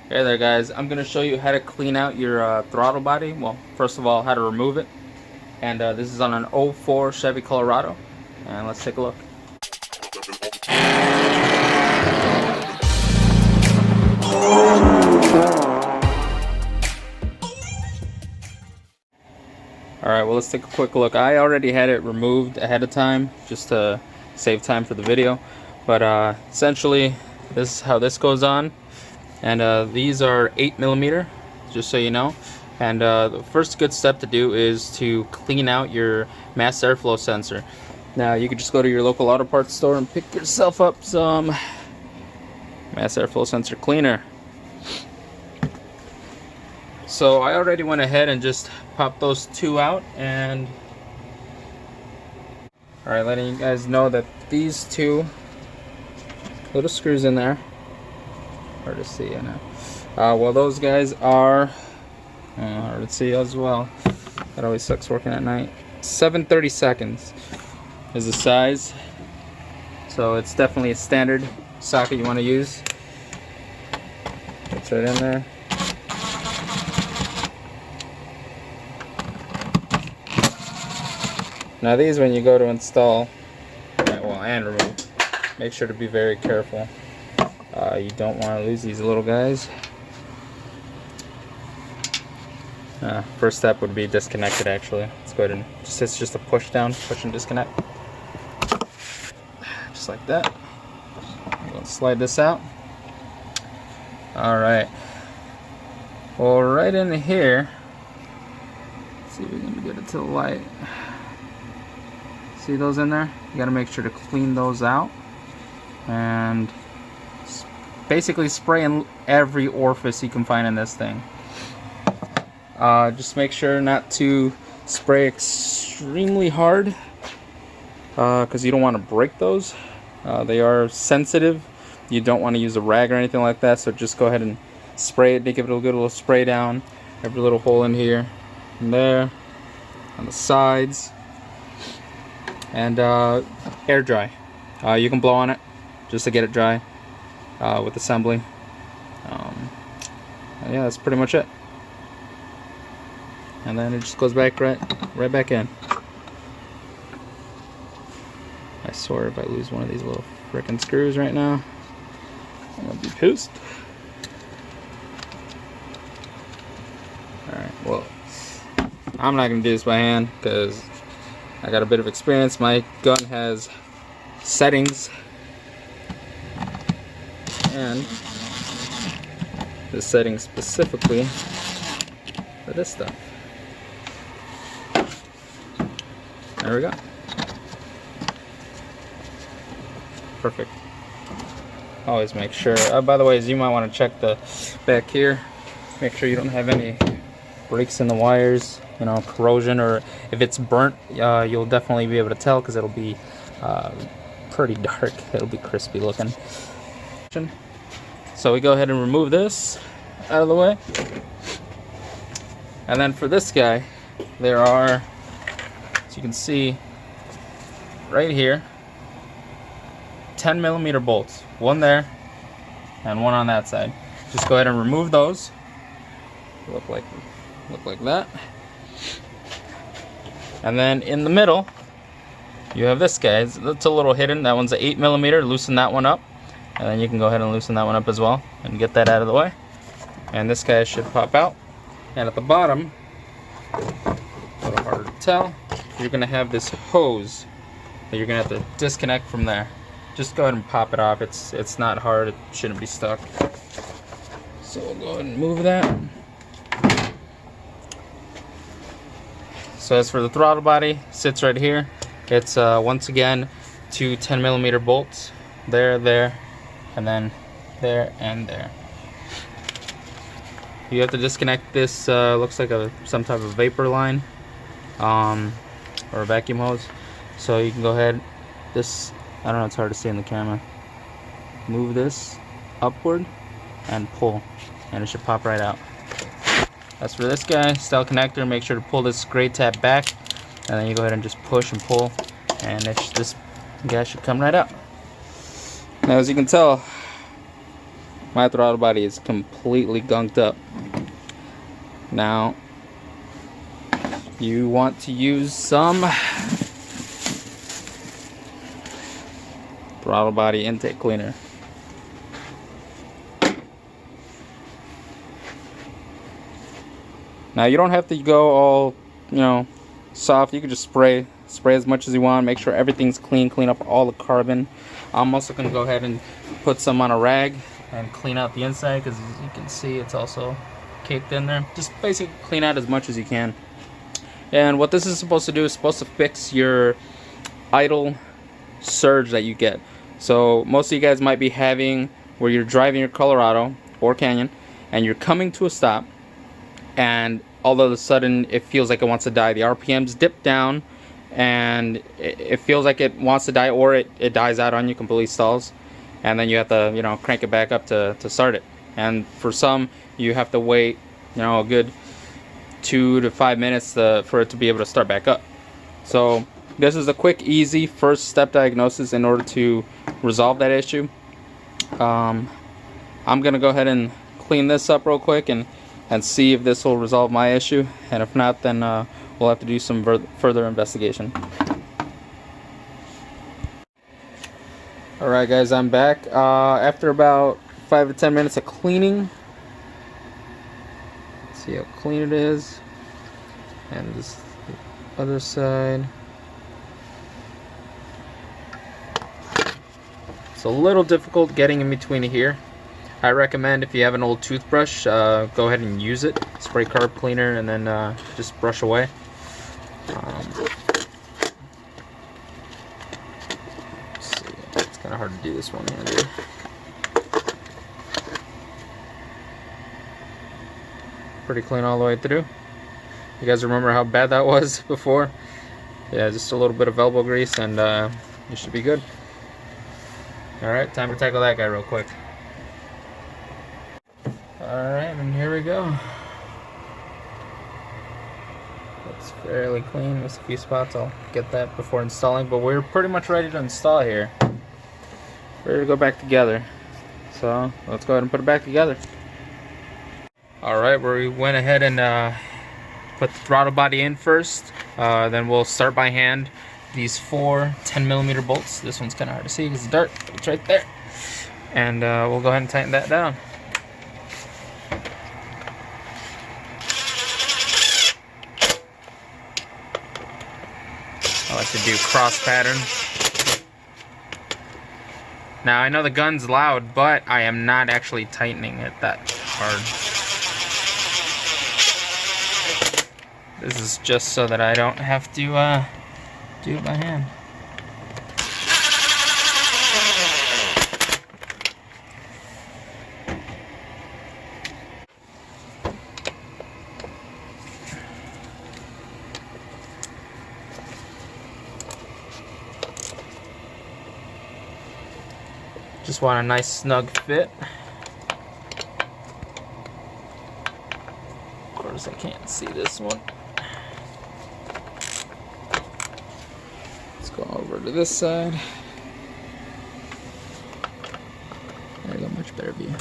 Hey there guys, I'm going to show you how to clean out your throttle body. Well, first of all, how to remove it. And this is on an '04 Chevy Colorado. And let's take a look. Alright, well let's take a quick look. I already had it removed ahead of time just to save time for the video. But essentially, this is how this goes on. And these are 8mm, just so you know. And the first good step to do is to clean out your mass airflow sensor. Now you could just go to your local auto parts store and pick yourself up some mass airflow sensor cleaner. So I already went ahead and just popped those two out, and alright, letting you guys know that these two little screws in there, hard to see, I know. Well, those guys are hard to see as well. That always sucks working at night. 7/32 is the size, so it's definitely a standard socket you want to use. It's right in there. Now these, when you go to install, and remove, make sure to be very careful. You don't want to lose these little guys. First step would be disconnect it. Actually, let's go ahead and it's just a push down, push and disconnect, just like that. We'll slide this out. All right. Well, right in here. Let's see if we can get it to the light. See those in there? You got to make sure to clean those out and basically spray in every orifice you can find in this thing. Just make sure not to spray extremely hard because you don't want to break those. They are sensitive. You don't want to use a rag or anything like that, so just go ahead and spray it. Give it a good little spray down every little hole in here and there, on the sides. And air dry. You can blow on it just to get it dry with assembly. Yeah, that's pretty much it. And then it just goes back right back in. I swear if I lose one of these little frickin' screws right now, I'm gonna be pissed. Alright, well, I'm not gonna do this by hand because I got a bit of experience. My gun has settings, and the settings specifically for this stuff. There we go. Perfect. Always make sure. By the way, you might want to check the back here. Make sure you don't have any breaks in the wires, you know, corrosion, or if it's burnt, you'll definitely be able to tell because it'll be pretty dark. It'll be crispy looking. So we go ahead and remove this out of the way, and then for this guy, there are, as you can see right here, 10mm bolts, one there and one on that side. Just go ahead and remove those. Look like that. And then in the middle you have this guy. It's a little hidden. That one's an 8mm. Loosen that one up, and then you can go ahead and loosen that one up as well and get that out of the way. And this guy should pop out. And at the bottom, a little harder to tell, you're gonna have this hose that you're gonna have to disconnect from there. Just go ahead and pop it off. It's not hard. It shouldn't be stuck. So we'll go ahead and move that. So as for the throttle body, sits right here. It's once again two 10mm bolts, there, and then there and there. You have to disconnect this. Looks like some type of vapor line, or a vacuum hose. So you can go ahead. I don't know. It's hard to see in the camera. Move this upward and pull, and it should pop right out. As for this guy, style connector, make sure to pull this gray tab back, and then you go ahead and just push and pull, and this guy should come right out. Now, as you can tell, My throttle body is completely gunked up. Now, you want to use some throttle body intake cleaner. Now you don't have to go all, soft. You can just spray as much as you want. Make sure everything's clean. Clean up all the carbon. I'm also gonna go ahead and put some on a rag and clean out the inside, because as you can see, it's also caked in there. Just basically clean out as much as you can. And what this is supposed to do is supposed to fix your idle surge that you get. So most of you guys might be having where you're driving your Colorado or Canyon and you're coming to a stop, and all of a sudden it feels like it wants to die. The RPMs dip down and it feels like it wants to die, or it dies out on you, completely stalls, and then you have to crank it back up to start it. And for some, you have to wait a good 2 to 5 minutes for it to be able to start back up. So this is a quick, easy first step diagnosis in order to resolve that issue. I'm gonna go ahead and clean this up real quick and see if this will resolve my issue, and if not, then we'll have to do some further investigation. Alright guys, I'm back after about 5 to 10 minutes of cleaning. Let's see how clean it is, and this other side. It's a little difficult getting in between here. I recommend, if you have an old toothbrush, go ahead and use it. Spray carb cleaner and then just brush away. Let's see. It's kind of hard to do this one-handed. Pretty clean all the way through. You guys remember how bad that was before? Yeah, just a little bit of elbow grease and you should be good. Alright, time to tackle that guy real quick. Alright, and here we go. It's fairly clean. There's a few spots. I'll get that before installing, but we're pretty much ready to install here. Ready to go back together. So let's go ahead and put it back together. Alright, we went ahead and put the throttle body in first. Then we'll start by hand these 4 10mm bolts. This one's kind of hard to see because it's dark. It's right there. And we'll go ahead and tighten that down. I like to do cross pattern. Now I know the gun's loud, but I am not actually tightening it that hard. This is just so that I don't have to do it by hand. Just want a nice snug fit. Of course, I can't see this one. Let's go over to this side. There you go, much better view.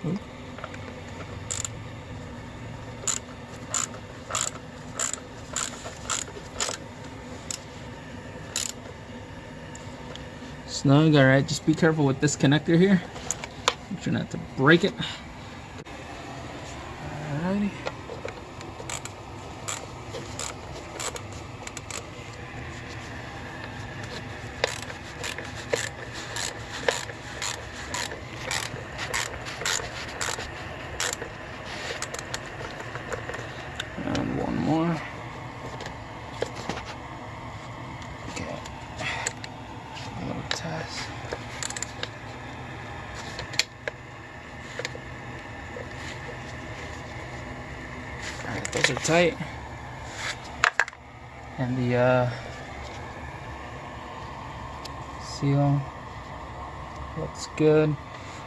Ooh. Snug, alright, just be careful with this connector here. Make sure not to break it. Alrighty. And one more. Okay. A little test. Alright, those are tight. And the seal looks good.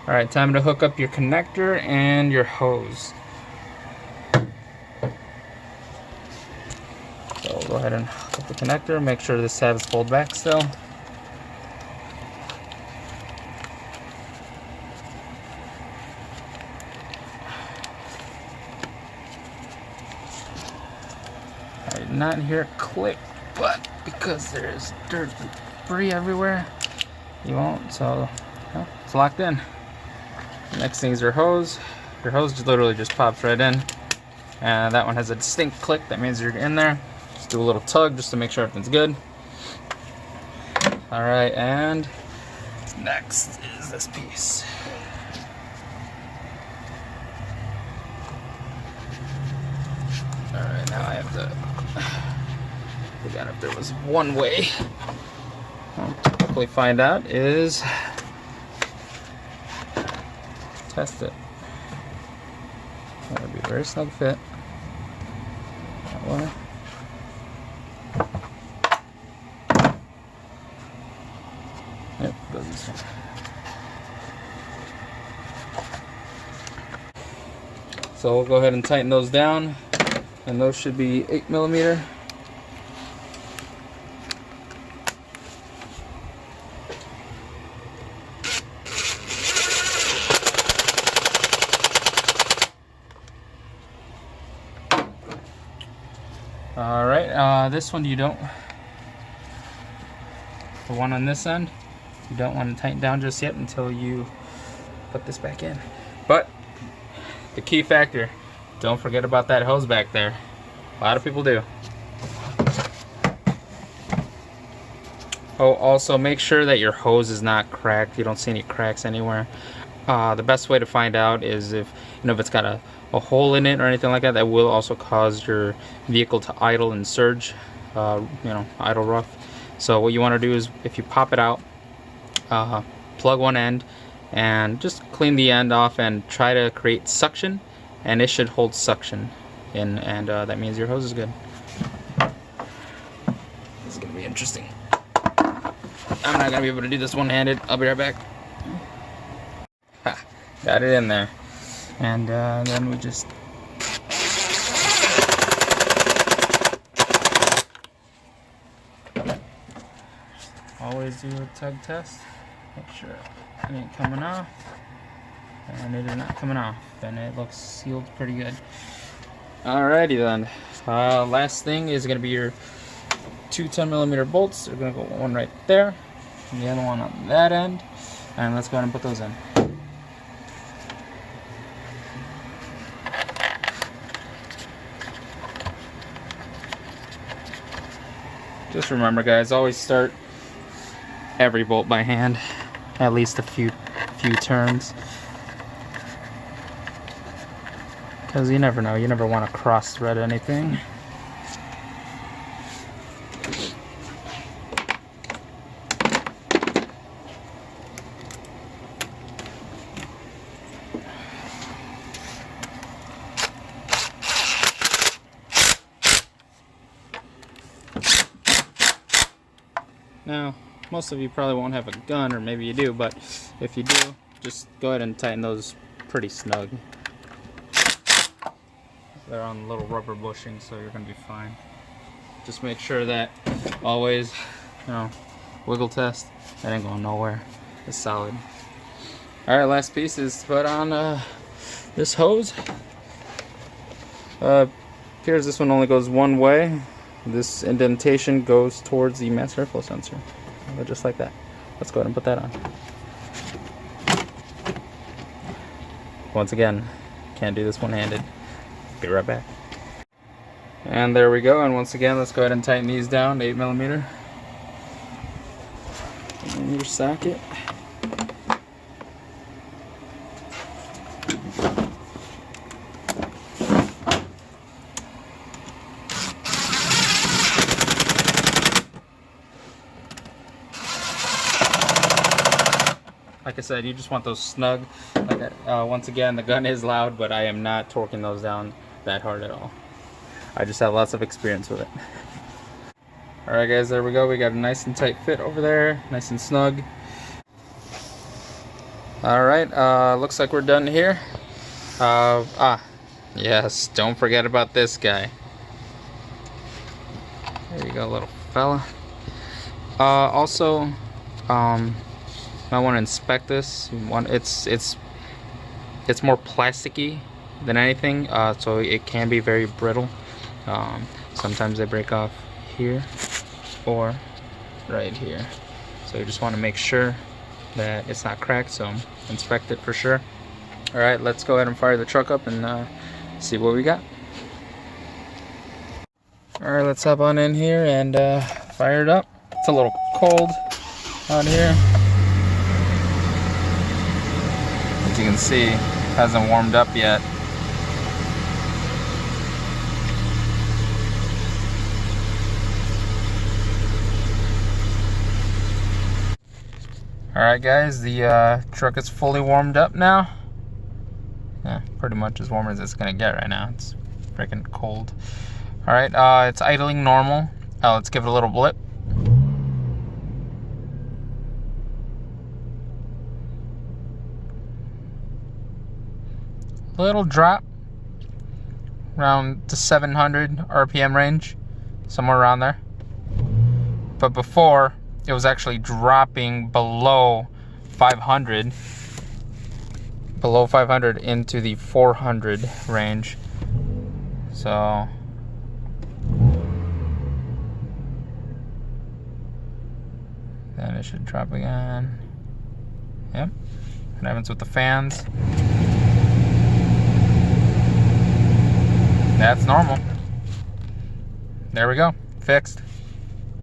Alright, time to hook up your connector and your hose. So go ahead and put the connector, make sure this tab is pulled back still. I did not hear it click, but because there's dirt and debris everywhere, you won't, so well, it's locked in. Next thing is your hose. Your hose just literally just pops right in. And that one has a distinct click, that means you're in there. Just do a little tug just to make sure everything's good. Alright, and next is this piece. Alright, now I have to figure out if there was one way. I'll quickly find out is test it. That'll be a very snug fit. That way. Yep, goes this way. So we'll go ahead and tighten those down, and those should be 8mm. Alright, this one you don't, the one on this end, you don't want to tighten down just yet until you put this back in. But the key factor, don't forget about that hose back there. A lot of people do. Oh, also make sure that your hose is not cracked. You don't see any cracks anywhere. The best way to find out is if it's got a hole in it or anything like that. That will also cause your vehicle to idle and surge, idle rough. So what you want to do is, if you pop it out, plug one end and just clean the end off and try to create suction, and it should hold suction in, and that means your hose is good. It's gonna be interesting. I'm not gonna be able to do this one-handed. I'll be right back. Ha, got it in there. And then we just always do a tug test. Make sure it ain't coming off. And it is not coming off. And it looks sealed pretty good. Alrighty then. Last thing is going to be your two 10mm bolts. They're going to go one right there, and the other one on that end. And let's go ahead and put those in. Just remember, guys, always start every bolt by hand, at least a few turns, because you never know. You never want to cross thread anything. Now, most of you probably won't have a gun, or maybe you do, but if you do, just go ahead and tighten those pretty snug. They're on little rubber bushings, so you're going to be fine. Just make sure that always, wiggle test. That ain't going nowhere. It's solid. Alright, last piece is to put on this hose. Appears this one only goes one way. This indentation goes towards the mass airflow sensor, just like that. Let's go ahead and put that on. Once again, can't do this one-handed. Be right back. And there we go. And once again, let's go ahead and tighten these down to 8mm. In your socket. Like I said, you just want those snug. Once again, the gun is loud, but I am not torquing those down that hard at all. I just have lots of experience with it. Alright guys, there we go. We got a nice and tight fit over there. Nice and snug. Alright, looks like we're done here. Yes, don't forget about this guy. you go, little fella. Also, might want to inspect this. It's more plasticky than anything, so it can be very brittle. Sometimes they break off here or right here, so you just want to make sure that it's not cracked, so inspect it for sure. Alright, let's go ahead and fire the truck up and see what we got. Alright, let's hop on in here and fire it up. It's a little cold out here. As you can see, it hasn't warmed up yet. Alright guys, the truck is fully warmed up now. Yeah, pretty much as warm as it's gonna get right now. It's freaking cold. Alright, it's idling normal. Let's give it a little blip. Little drop. Around the 700 RPM range. Somewhere around there. But before, it was actually dropping below 500. Below 500 into the 400 range. So then it should drop again. Yep. What happens with the fans? That's normal. There we go. Fixed.